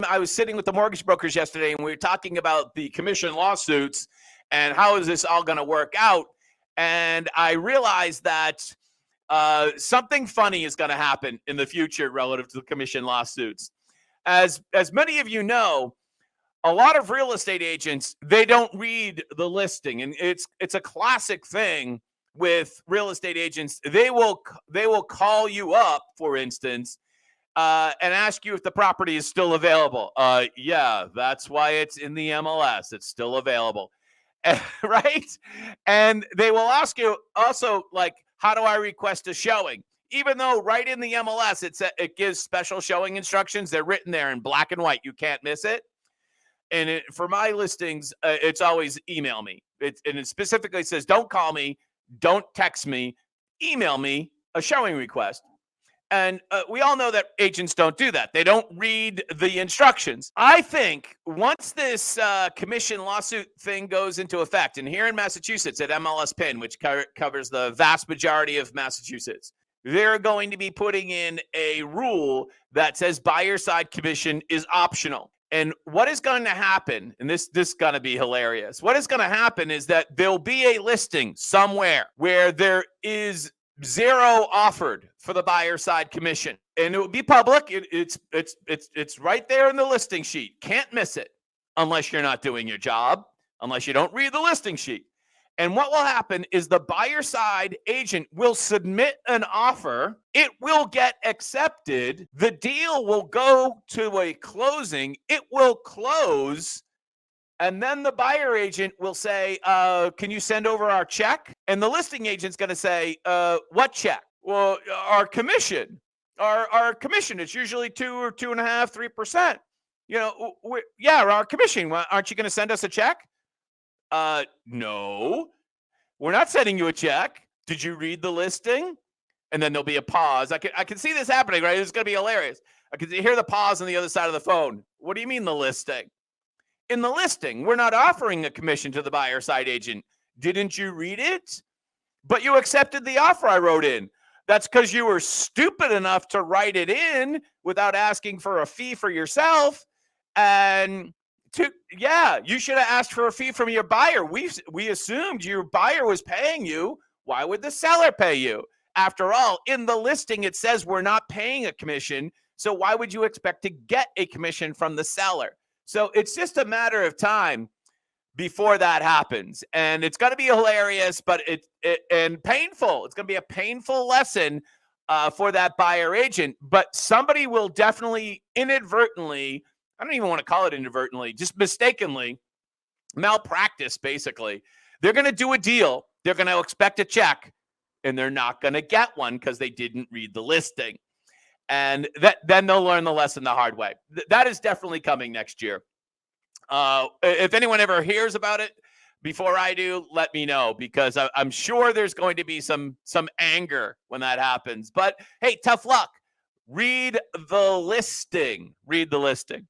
I was sitting with the mortgage brokers yesterday, and we were talking about the commission lawsuits and how is this all going to work out. And I realized that something funny is going to happen in the future relative to the commission lawsuits. As many of you know, a lot of real estate agents, they don't read the listing, and it's a classic thing with real estate agents. They will call you up, for instance, and ask you if the property is still available. Yeah, that's why it's in the MLS. It's still available, right? And they will ask you also, like, how do I request a showing? Even though right in the MLS, it gives special showing instructions. They're written there in black and white. You can't miss it. And for my listings, it's always email me. And it specifically says, don't call me, don't text me, email me a showing request. And we all know that agents don't do that. They don't read the instructions. I think once this commission lawsuit thing goes into effect, and here in Massachusetts at MLSPIN, which covers the vast majority of Massachusetts, they're going to be putting in a rule that says buyer side commission is optional. And what is going to happen, and this is going to be hilarious, what is going to happen is that there'll be a listing somewhere where there is zero offered for the buyer side commission, and it will be public. It's right there in the listing sheet. Can't miss it unless you're not doing your job, unless you don't read the listing sheet. And what will happen is the buyer side agent will submit an offer. It will get accepted. The deal will go to a closing. It will close. And then the buyer agent will say, can you send over our check? And the listing agent's going to say, what check? Well, our commission. Our commission is usually 2 or 2.5%, 3%. You know, our commission. Aren't you going to send us a check? No, we're not sending you a check. Did you read the listing? And then there'll be a pause. I can see this happening, right? It's going to be hilarious. I can hear the pause on the other side of the phone. What do you mean the listing? In the listing, we're not offering a commission to the buyer side agent. Didn't you read it? But you accepted the offer I wrote in. That's because you were stupid enough to write it in without asking for a fee for yourself. And you should have asked for a fee from your buyer. We assumed your buyer was paying you. Why would the seller pay you? After all, in the listing, it says we're not paying a commission. So why would you expect to get a commission from the seller? So it's just a matter of time before that happens. And it's going to be hilarious, but and painful. It's going to be a painful lesson for that buyer agent. But somebody will definitely inadvertently, I don't even want to call it inadvertently, just mistakenly, malpractice, basically. They're going to do a deal. They're going to expect a check, and they're not going to get one because they didn't read the listing. And then they'll learn the lesson the hard way. That is definitely coming next year. If anyone ever hears about it before I do, let me know, because I'm sure there's going to be some anger when that happens. But hey, tough luck. Read the listing. Read the listing.